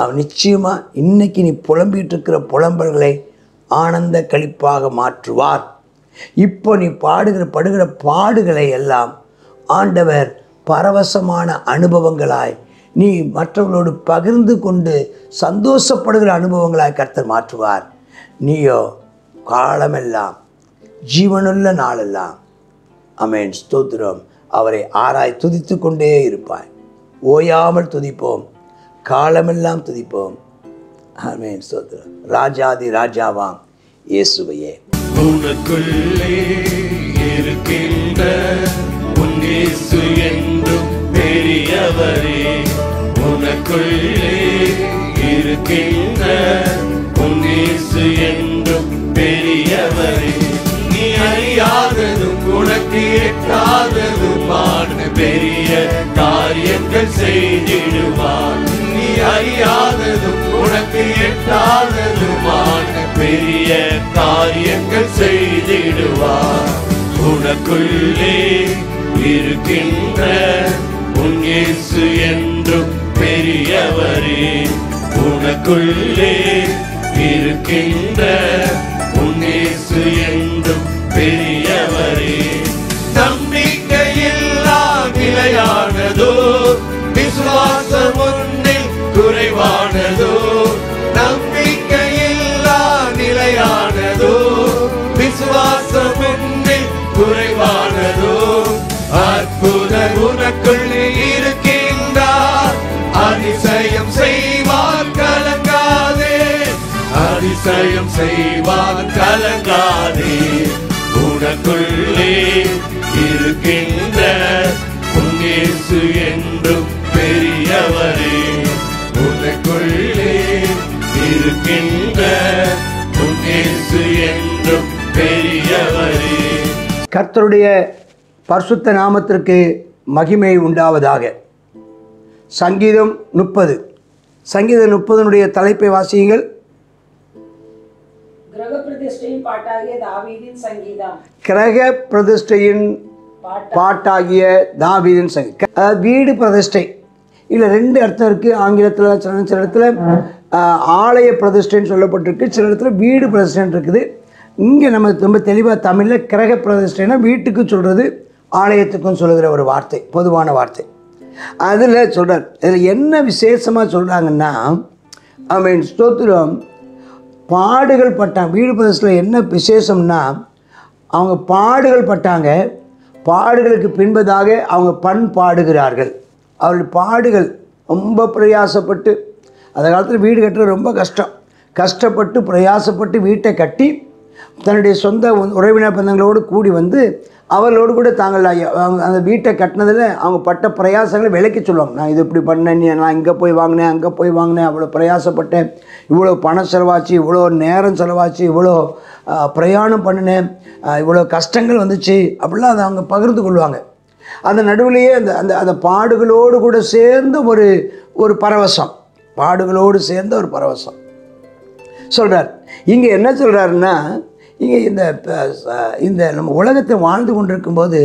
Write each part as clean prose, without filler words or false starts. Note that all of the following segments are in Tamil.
அவர் நிச்சயமாக இன்னைக்கு நீ புலம்பிகிட்டு இருக்கிற புலம்பல்களை ஆனந்த களிப்பாக மாற்றுவார். இப்போ நீ படுகிற பாடுகளை எல்லாம் ஆண்டவர் பரவசமான அனுபவங்களாய் நீ மற்றவர்களோடு பகிர்ந்து கொண்டு சந்தோஷப்படுகிற அனுபவங்களாய் கர்த்தர் மாற்றுவார். நீயோ காலமெல்லாம் ஜீவனுள்ள நாளெல்லாம் ஆமென் ஸ்தோத்திரம் அவரை ஆராய் துதித்து கொண்டே இருப்பாய். ஓயாமல் துதிப்போம், காலமெல்லாம் துதிப்போம். ஆமென் ஸ்தோத்திரம். ராஜாதி ராஜாவாம் இயேசுவையே. உனக்குள்ளே இருக்கின்ற உன் இயேசு என்றும் பெரியவரே. உனக்குள்ளே இருக்கின்ற உன் இயேசு என்றும் பெரியவரே. நீ அறியாததும் உனக்கு எட்டாததுமான பெரிய காரியங்கள் செய்திடுவார். நீ அறியாததும் உனக்கு எட்டாததுமான பெரிய காரியங்கள் செய்திடுவார். உனக்குள்ளே இருக்கின்ற உன் இயேசு என்றும் பெரியவரே. உனக்குள்ளே இருக்கின்ற உன் இயேசு என்றும் பெரியவரே. நம்பிக்கையில்லா நிலையானதோ விசுவாசம் ஒன்றில் குறைவானதோ. நம்பிக்கையில்லா நிலையானதோ விசுவாசம் ஒன்றில் குறைவானதோ. அற்புதர் உனக்குள்ளே இருக்கின்றார், அதிசயம் செய்வார் கலங்காதே. அதிசயம் செய்வார் கலங்காதே. உனக்குள்ளே இருக்கின்ற உன் இயேசு என்றும் பெரியவரே. உனக்குள்ளே இருக்கின்ற உன் இயேசு என்றும் பெரியவரே. கர்த்தருடைய பரிசுத்த நாமத்திற்கு மகிமை உண்டாவதாக. சங்கீதம் 30. சங்கீதம் 30 தலைப்பை வாசியுங்கள். கிரக பிரதிஷ்டையின் பாட்டாகிய தாவீதின் சங்கீதம். கிரக பிரதிஷ்டையின் பாட்டாகிய தாவீதின் சங்கீதம். வீடு பிரதிஷ்டை இல்லை, 2 அர்த்தம் இருக்குது. ஆங்கிலத்தில் சில இடத்துல ஆலய பிரதிஷ்டைன்னு சொல்லப்பட்டிருக்கு, சில இடத்துல வீடு பிரதிஷ்டைன்னு இருக்குது. இங்கே நம்ம ரொம்ப தெளிவாக தமிழில் கிரக பிரதிஷ்டைனா வீட்டுக்கு சொல்கிறது, ஆலயத்துக்கும் சொல்லுகிற ஒரு வார்த்தை, பொதுவான வார்த்தை. அதில் சொல்கிறார். இதில் என்ன விசேஷமாக சொல்கிறாங்கன்னா, ஆமென் ஸ்தோத்திரம், பாடுகள் பட்டாங்க. வீடு பிரதிஷ்டையில் என்ன விசேஷம்னா, அவங்க பாடுகள் பட்டாங்க, பாடுகளுக்கு பின்பதாக அவங்க பாடுகிறார்கள். அவர்கள் பாடுகள் ரொம்ப பிரயாசப்பட்டு, அந்த காலத்தில் வீடு கட்டுறது ரொம்ப கஷ்டப்பட்டு பிரயாசப்பட்டு வீட்டை கட்டி தன்னுடைய சொந்த உறவினர் பந்தங்களோடு கூடி வந்து அவர்களோடு கூட தாங்கள் அந்த வீட்டை கட்டினதில் அவங்க பட்ட பிரயாசங்களை விளக்கி சொல்லுவாங்க. நான் இது இப்படி பண்ணேன், நான் இங்கே போய் வாங்கினேன், அங்கே போய் வாங்கினேன், அவ்வளோ பிரயாசப்பட்டேன், இவ்வளோ பணம் செலவாச்சு, இவ்வளோ நேரம் செலவாச்சு, இவ்வளோ பிரயாணம் பண்ணினேன், இவ்வளோ கஷ்டங்கள் வந்துச்சு அப்படிலாம் அதை அவங்க பகிர்ந்து கொள்வாங்க. அந்த நடுவிலேயே அந்த பாடுகளோடு கூட சேர்ந்த ஒரு பரவசம், பாடுகளோடு சேர்ந்த ஒரு பரவசம் சொல்கிறார். இங்கே என்ன சொல்கிறாருன்னா, இங்கே இந்த நம்ம உலகத்தை வாழ்ந்து கொண்டிருக்கும்போது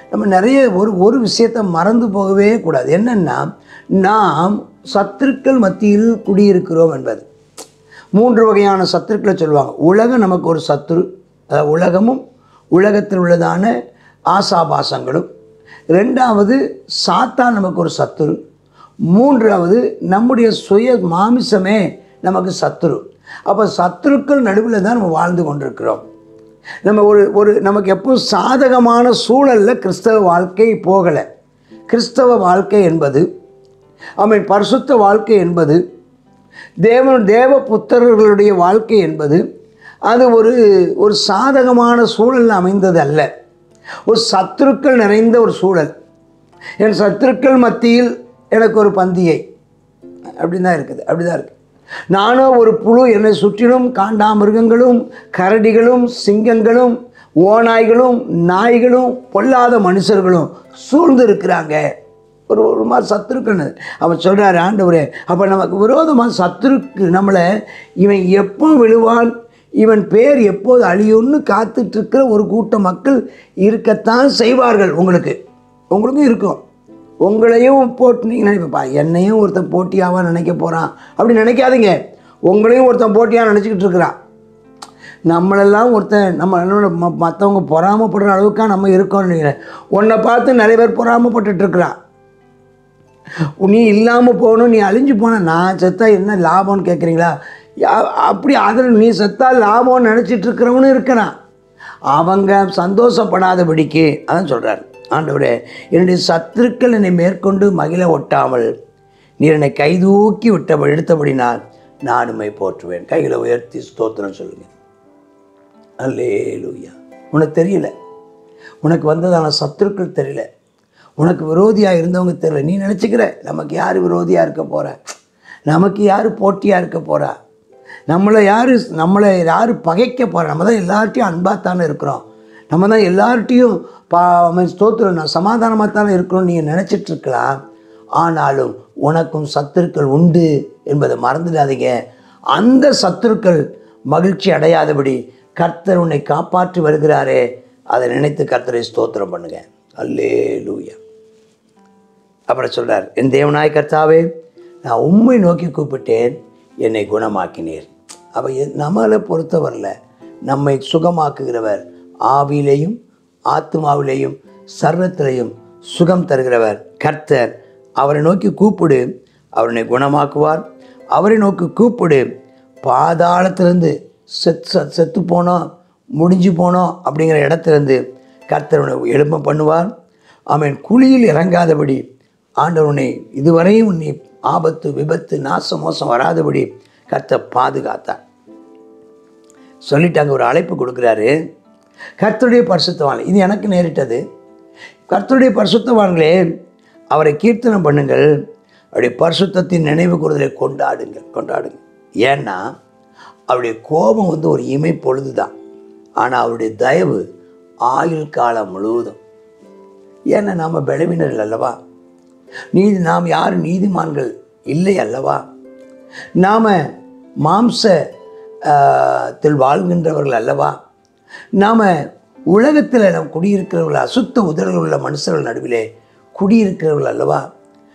நம்ம நிறைய ஒரு விஷயத்தை மறந்து போகவே கூடாது. என்னென்னா, நாம் சத்துருக்கள் மத்தியில் குடியிருக்கிறோம் என்பது. 3 வகையான சத்துருக்களை சொல்லுவாங்க. உலகம் நமக்கு ஒரு சத்துரு, உலகமும் உலகத்தில் உள்ளதான ஆசாபாசங்களும். 2வது சாத்தான் நமக்கு ஒரு சத்துரு. 3வது நம்முடைய சுய மாமிசமே நமக்கு சத்துரு. அப்போ சத்துருக்கள் நடுவில் தான் நம்ம வாழ்ந்து கொண்டிருக்கிறோம். நம்ம நமக்கு எப்பவும் சாதகமான சூழலில் கிறிஸ்தவ வாழ்க்கை போகலை. கிறிஸ்தவ வாழ்க்கை என்பது, ஆமென், பரிசுத்த வாழ்க்கை என்பது, தேவ புத்திரர்களுடைய வாழ்க்கை என்பது அது ஒரு சாதகமான சூழலில் அமைந்தது அல்ல. ஒரு சத்துருக்கள் நிறைந்த ஒரு சூழல். என் சத்துருக்கள் மத்தியில் எனக்கு ஒரு பந்தியை அப்படின்னு தான் இருக்குது. அப்படி தான் இருக்குது. நானும் ஒரு புழு, என்னை சுற்றிலும் காண்டாமிருகங்களும் கரடிகளும் சிங்கங்களும் ஓநாய்களும் நாய்களும் பொல்லாத மனுஷர்களும் சூழ்ந்து இருக்கிறாங்க. ஒரு மாதிரி சத்துருக்கள். அவன் சொல்கிறாரு, ஆண்டவரே, அப்போ நமக்கு விரோதமாக சத்துருக்கு நம்மளை இவன் எப்போ விழுவான், இவன் பேர் எப்போது அழியும்னு காத்துட்ருக்கிற ஒரு கூட்ட மக்கள் இருக்கத்தான் செய்வார்கள். உங்களுக்கும் இருக்கும். உங்களையும் போட்டு நீங்கள் நினைப்பா என்னையும் ஒருத்தன் போட்டியாவாக நினைக்க போகிறான் அப்படி நினைக்காதீங்க. உங்களையும் ஒருத்தன் போட்டியாக நினச்சிக்கிட்டு இருக்கிறான். நம்மளெல்லாம் ஒருத்தன் நம்ம மற்றவங்க பொறாமப்படுற அளவுக்காக நம்ம இருக்கோம்னு நினைக்கிறேன். உன்னை பார்த்து நிறைய பேர் பொறாமப்பட்டுருக்குறான். நீ இல்லாமல் போகணும், நீ அழிஞ்சு போன, நான் செத்தா என்ன லாபம்னு கேட்குறீங்களா? அப்படி அதில் நீ செத்தா லாபம்னு நினச்சிட்டு இருக்கிறவனு இருக்கிறான். அவங்க சந்தோஷப்படாதபடிக்கு அதான் சொல்கிறார் ஆண்டவரே, என்னுடைய சத்துருக்கள் என்னை மேற்கொண்டு மகிழ ஒட்டாமல் நீர் என்னை கைதூக்கி எடுத்தபடினால் நான் உம்மை போற்றுவேன். கைகளை உயர்த்தி ஸ்தோத்திரம் சொல்லுங்கள். அல்லேலூயா. உனக்கு தெரியல, உனக்கு வந்ததான சத்துருக்கள் தெரியல, உனக்கு விரோதியாக இருந்தவங்க தெரியல. நீ நினச்சிக்கிற நமக்கு யார் விரோதியாக இருக்க போகிறா, நமக்கு யார் போட்டியாக இருக்க போகிறா, நம்மளை யார் பகைக்க போகிறா. நம்ம தான் எல்லார்ட்டையும் அன்பாகத்தானே இருக்கிறோம், நம்ம தான் எல்லார்ட்டையும் ஸ்தோத்திரம் சமாதானமாக தானே இருக்கிறோம் நீங்கள் நினச்சிட்ருக்கலாம். ஆனாலும் உனக்கும் சத்துருக்கள் உண்டு என்பதை மறந்துடாதீங்க. அந்த சத்துருக்கள் மகிழ்ச்சி அடையாதபடி கர்த்தர் உன்னை காப்பாற்றி வருகிறாரே, அதை நினைத்து கர்த்தரை ஸ்தோத்திரம் பண்ணுங்க. அல்லேலூயா. அப்புறம் சொல்கிறார், என் தேவனாய் கர்த்தாவே, நான் உம்மை நோக்கி கூப்பிட்டேன், என்னை குணமாக்கினீர். அப்போ நம்மளை பொறுத்தவரில் நம்மை சுகமாக்குகிறவர், ஆவியிலையும் ஆத்மாவிலேயும் சர்வத்திலையும் சுகம் தருகிறவர் கர்த்தர். அவரை நோக்கி கூப்பிடு, அவரை குணமாக்குவார். அவரை நோக்கி கூப்பிடு, பாதாளத்திலிருந்து செத்து போனோம், முடிஞ்சு போனோம் அப்படிங்கிற இடத்துலேருந்து கர்த்தர் எழும்ப பண்ணுவார். அவன் குழியில் இறங்காதபடி ஆண்டவனை இதுவரையும் நீ ஆபத்து விபத்து நாசம் மோசம் வராதபடி கர்த்தர் பாதுகாத்தார். சொல்லிட்டு அங்கே ஒரு அழைப்பு கொடுக்குறாரு, கர்த்தருடைய பரிசுத்தவான். இது எனக்கு நேரிட்டது. கர்த்தருடைய பரிசுத்தவான்களே, அவரை கீர்த்தனம் பண்ணுங்கள், அவருடைய பரிசுத்தத்தின் நினைவு கூறுதலை கொண்டாடுங்க. ஏன்னா அவருடைய கோபம் ஒரு இமை பொழுது தான், ஆனால் அவருடைய தயவு ஆயுள் காலம் முழுவதும். ஏன்னா நாம் பலவீனர்கள் அல்லவா, நாம் யாரும் நீதிமான்கள் இல்லை அல்லவா, நாம் மாம்சத்தில் வாழ்கின்றவர்கள் அல்லவா, நாம் உலகத்தில் நாம் குடியிருக்கிறவர்கள், அசுத்த உதடுகள் உள்ள மனுஷர்கள் நடுவிலே குடியிருக்கிறவர்கள் அல்லவா.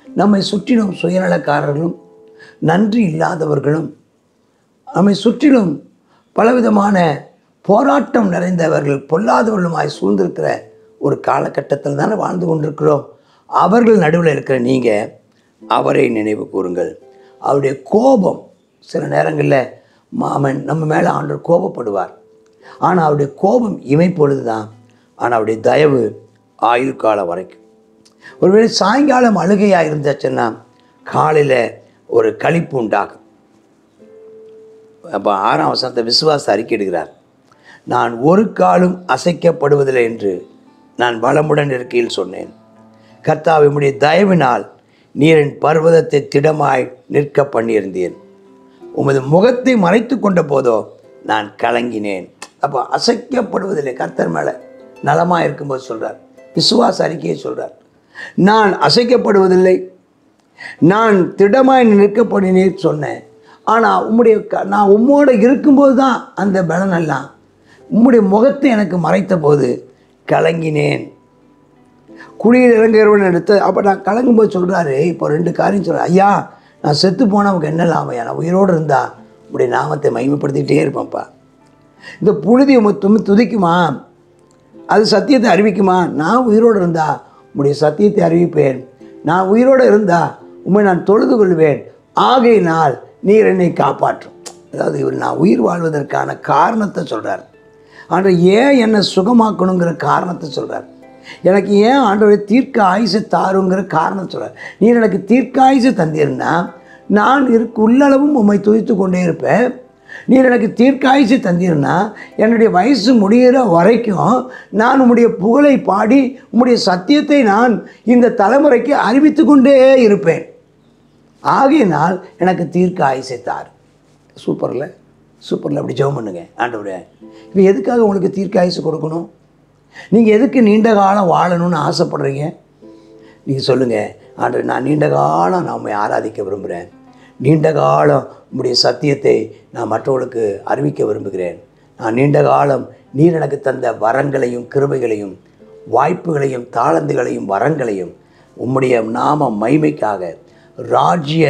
நம்மை சுற்றிலும் சுயநலக்காரர்களும் நன்றி இல்லாதவர்களும் நம்மை சுற்றிலும் பலவிதமான போராட்டம் நிறைந்தவர்கள் பொல்லாதவர்களுமாய் சூழ்ந்திருக்கிற ஒரு காலகட்டத்தில் தானே வாழ்ந்து கொண்டிருக்கிறோம். அவர்கள் நடுவில் இருக்கிற நீங்கள் அவரை நினைவு கூறுங்கள். அவருடைய கோபம் சில நேரங்களில் நம்ம மேலே ஆண்டவர் கோபப்படுவார், ஆனால் அவருடைய கோபம் இமைப்பொழுது தான், ஆனால் அவருடைய தயவு ஆயுள் காலம் வரைக்கும். ஒருவேளை சாயங்காலம் அழுகையாக இருந்தாச்சுன்னா காலையில் ஒரு களிப்பு உண்டாகும். அப்போ 6ஆம் வசனத்தை விசுவாச அறிக்கையிடுகிறார், நான் ஒரு காலும் அசைக்கப்படுவதில்லை என்று நான் பலமுடன் இருக்கையில் சொன்னேன். கர்த்தாவே, உம்முடைய தயவினால் நீர் என் பர்வதத்தை திடமாய் நிற்க பண்ணியிருந்தேன். உமது முகத்தை மறைத்து கொண்ட போதோ நான் கலங்கினேன். அப்போ அசைக்கப்படுவதில்லை, கர்த்தர் மேலே நலமாக இருக்கும்போது சொல்கிறார், விசுவாச அறிக்கையை சொல்கிறார், நான் அசைக்கப்படுவதில்லை, நான் திடமாய் நிற்க பண்ணினேன் சொன்னேன். ஆனால் நான் உம்மோடு இருக்கும்போது தான் அந்த பலனெல்லாம், உம்முடைய முகத்தை எனக்கு மறைத்த போது கலங்கினேன். குழியில் இறங்குறவன் எடுத்து அப்போ நான் கலங்கும்போது சொல்கிறாரு, இப்போ 2 காரியம் சொல்கிறேன். ஐயா, நான் செத்து போனால் அவனுக்கு என்ன லாபம்? நான் உயிரோடு இருந்தால் உங்களுடைய நாமத்தை மகிமைப்படுத்திக்கிட்டே இருப்பேன்ப்பா. இந்த புழுதி துதிக்குமா? அது சத்தியத்தை அறிவிக்குமா? நான் உயிரோடு இருந்தால் உங்களுடைய சத்தியத்தை அறிவிப்பேன். நான் உயிரோடு இருந்தால் உண்மை நான் தொழுது கொள்வேன். ஆகையினால் நீர் என்னை காப்பாற்றும். அதாவது நான் உயிர் வாழ்வதற்கான காரணத்தை சொல்கிறார். ஆண்டவர் ஏன் என்னை சுகமாக்கணுங்கிற காரணத்தை சொல்கிறார். எனக்கு ஏன் ஆண்டவரை தீர்க்க ஆயுசை தாருங்கிற காரணத்தை சொல்கிறார். நீர் எனக்கு தீர்க்க ஆயுசை தந்தீர்னா நான் உள்ளளவும் உம்மை துதித்து கொண்டே இருப்பேன். நீர் எனக்கு தீர்க்க ஆயுசை தந்தீர்னா என்னுடைய வயசு முடிகிற வரைக்கும் நான் உம்முடைய புகழை பாடி உம்முடைய சத்தியத்தை நான் இந்த தலைமுறைக்கு அறிவித்து கொண்டே இருப்பேன். ஆகையினால் எனக்கு தீர்க்க ஆயுசை தார். சூப்பரில் அப்படி ஜெபம் பண்ணுங்க. ஆண்டவரே, இப்போ எதுக்காக உங்களுக்கு தீர்க்க ஆயுசு கொடுக்கணும்? நீங்கள் எதுக்கு நீண்ட காலம் வாழணும்னு ஆசைப்படுறீங்க? நீங்கள் சொல்லுங்கள், ஆண்டவர், நான் நீண்ட காலம் நான் உம்மை ஆராதிக்க விரும்புகிறேன். நீண்ட காலம் உம்முடைய சத்தியத்தை நான் மற்றவர்களுக்கு அறிவிக்க விரும்புகிறேன். நான் நீண்ட காலம் நீர் எனக்கு தந்த வரங்களையும் கிருபைகளையும் வாய்ப்புகளையும் தாளந்துகளையும் வரங்களையும் உம்முடைய நாம மகிமைக்காக, ராஜ்ய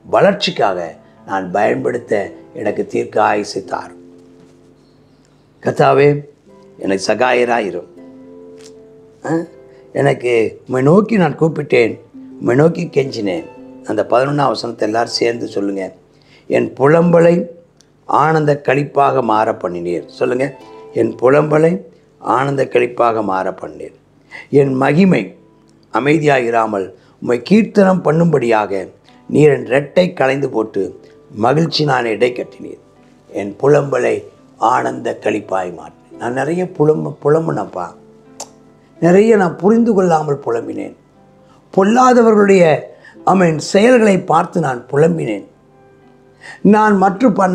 வளர்ச்சிக்காக நான் பயன்படுத்த எனக்கு தீர்க்க ஆயுசை தாரும். கர்த்தாவே, எனக்கு சகாயராயிரும். எனக்கு உம்மை நோக்கி நான் கூப்பிட்டேன், உம்மை நோக்கி கெஞ்சினேன். அந்த 11ஆம் வசனத்தை எல்லாரும் சேர்ந்து சொல்லுங்கள். என் புலம்பலை ஆனந்த களிப்பாக மாற பண்ணினீர். சொல்லுங்கள். என் புலம்பலை ஆனந்த களிப்பாக மாற பண்ணினீர். என் மகிமை அமைதியாகிராமல் உம்மை கீர்த்தனம் பண்ணும்படியாக நீர் என் ரெட்டை களைந்து போட்டு மகிழ்ச்சி நான் இடை கட்டினீர். என் புலம்பலை ஆனந்த களிப்பாய் மாற்றினேன். நான் நிறைய புலம்புனப்பா, நிறைய நான் புரிந்து கொள்ளாமல் புலம்பினேன். பொல்லாதவர்களுடைய செயல்களை பார்த்து நான் புலம்பினேன். நான்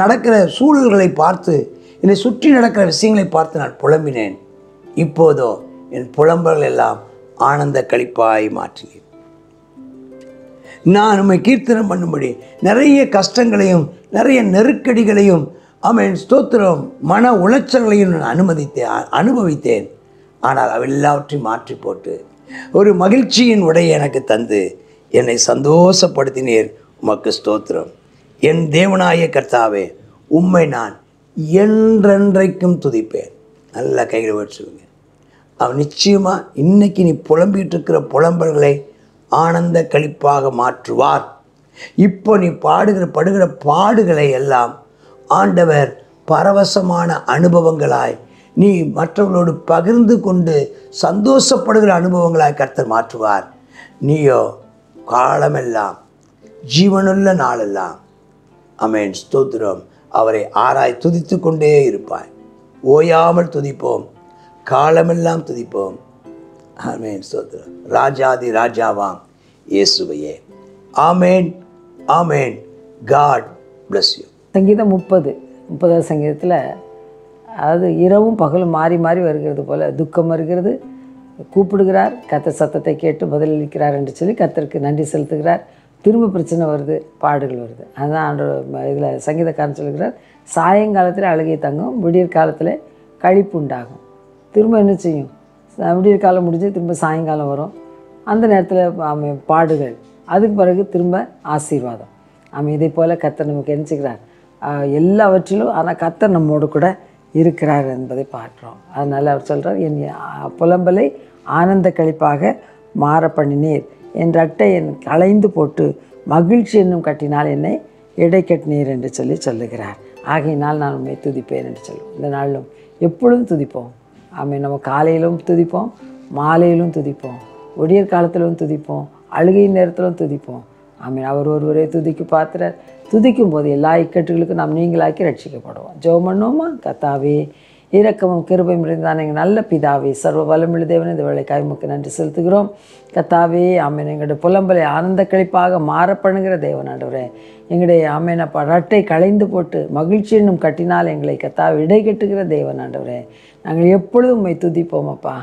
நடக்கிற சூழல்களை பார்த்து, என்னை சுற்றி நடக்கிற விஷயங்களை பார்த்து நான் புலம்பினேன். இப்போதோ என் புலம்பல்கள் எல்லாம் ஆனந்த களிப்பாய் மாற்றினேன். நான் உம்மை கீர்த்தனம் பண்ணும்படி நிறைய கஷ்டங்களையும் நிறைய நெருக்கடிகளையும் ஸ்தோத்திரம் மன உளைச்சல்களையும் நான் அனுபவித்தேன். ஆனால் அவெல்லாவற்றையும் மாற்றி போட்டு ஒரு மகிழ்ச்சியின் உடையை எனக்கு தந்து என்னை சந்தோஷப்படுத்தினீர். உமக்கு ஸ்தோத்திரம். என் தேவனாய கர்த்தாவே, உம்மை நான் என்றென்றைக்கும் துதிப்பேன். நல்ல கையில் வச்சுக்கோங்க. அவன் நிச்சயமாக இன்னைக்கு நீ புலம்பிகிட்டு இருக்கிற புலம்பல்களை ஆனந்த களிப்பாக மாற்றுவார். இப்போ நீ படுகிற பாடுகளை எல்லாம் ஆண்டவர் பரவசமான அனுபவங்களாய், நீ மற்றவர்களோடு பகிர்ந்து கொண்டு சந்தோஷப்படுகிற அனுபவங்களாய் கர்த்தர் மாற்றுவார். நீயோ காலமெல்லாம், ஜீவனுள்ள நாளெல்லாம் ஸ்தோத்திரம் அவரை ஆராய் துதித்து கொண்டே இருப்பாய். ஓயாமல் துதிப்போம், காலமெல்லாம் துதிப்போம். ஸ்தோத்திரம். ராஜாதி ராஜாவாம் இயேசுவையே. ஆமேன், ஆமேன். God bless you. சங்கீதம் 30வது சங்கீதத்தில், அதாவது இரவும் பகலும் மாறி மாறி வருகிறது போல் துக்கம் வருகிறது. கூப்பிடுகிறார், கர்த்தர் சத்தத்தை கேட்டு பதிலளிக்கிறார் என்று சொல்லி கர்த்தருக்கு நன்றி செலுத்துகிறார். திரும்ப பிரச்சனை வருது, பாடுகள் வருது. அதுதான் இதில் சங்கீதக்காரன் சொல்கிறார், சாயங்காலத்தில் அழுகை தங்கும், விடியற் காலத்தில் களிப்பு உண்டாகும். திரும்ப என்ன செய்யும்? விடியற் காலம் முடிஞ்சு திரும்ப சாயங்காலம் வரும். அந்த நேரத்தில் பாடுகள், அதுக்கு பிறகு திரும்ப ஆசீர்வாதம். இதை போல் கர்த்தர் நமக்கு என்ன செய்கிறார்? எல்லாவற்றிலும் ஆனால் கர்த்தர் நம்மோடு கூட இருக்கிறார் என்பதை பார்க்குறோம். அதனால் அவர் சொல்கிறார், என் புலம்பலை ஆனந்த களிப்பாக மாற பண்ணினீர், என் ரட்டை என் களைந்து போட்டு மகிழ்ச்சி என்னும் கட்டினால் என்னை இடை கட்டினீர் என்று சொல்லுகிறார். ஆகையினால் நான் உண்மை துதிப்பேன் என்று சொல்லுவோம். இந்த நாளிலும் எப்பொழுதும் துதிப்போம். நம்ம காலையிலும் துதிப்போம், மாலையிலும் துதிப்போம், விடியற் காலத்திலும் துதிப்போம், அழுகை நேரத்திலும் துதிப்போம். அவர் ஒருவரே துதிக்கு பாத்திரர். துதிக்கும் போது எல்லா இக்கட்டுகளுக்கும் நாம் நீங்களாக்கி ரட்சிக்கப்படுவோம். ஜெபம் பண்ணுவோமா? கர்த்தாவே, இரக்கமும் கிருபையும் இருந்தான் எங்கள் நல்ல பிதாவே, சர்வ வல்லமுள்ள தேவனே, இந்த வேளைக்காய் உமக்கு நன்றி செலுத்துகிறோம். கர்த்தாவே, எங்களுடைய புலம்பலை ஆனந்த களிப்பாக மாற பண்ணுகிற தேவன் ஆண்டவரே, எங்களுடைய ரட்டை களைந்து போட்டு மகிழ்ச்சி என்னும் கட்டினால் எங்களை கர்த்தாவே இடை கட்டுகிற தேவன் ஆண்டவரே, நாங்கள் எப்பொழுதும் உம்மை துதிப்போம் அப்பா.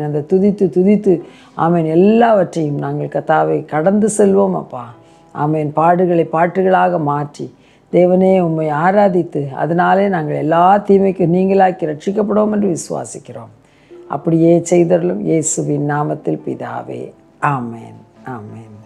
அந்த துதித்து எல்லாவற்றையும் நாங்கள் கர்த்தாவை கடந்து செல்வோம் அப்பா. பாடுகளை பாட்டுகளாக மாற்றி தேவனே உம்மை ஆராதித்து அதனாலே நாங்கள் எல்லா தீமைக்கும் நீங்களாக்கி ரட்சிக்கப்படுவோம் என்று விசுவாசிக்கிறோம். அப்படியே செய்தருளும் இயேசுவின் நாமத்தில் பிதாவே. ஆமென், ஆமென்.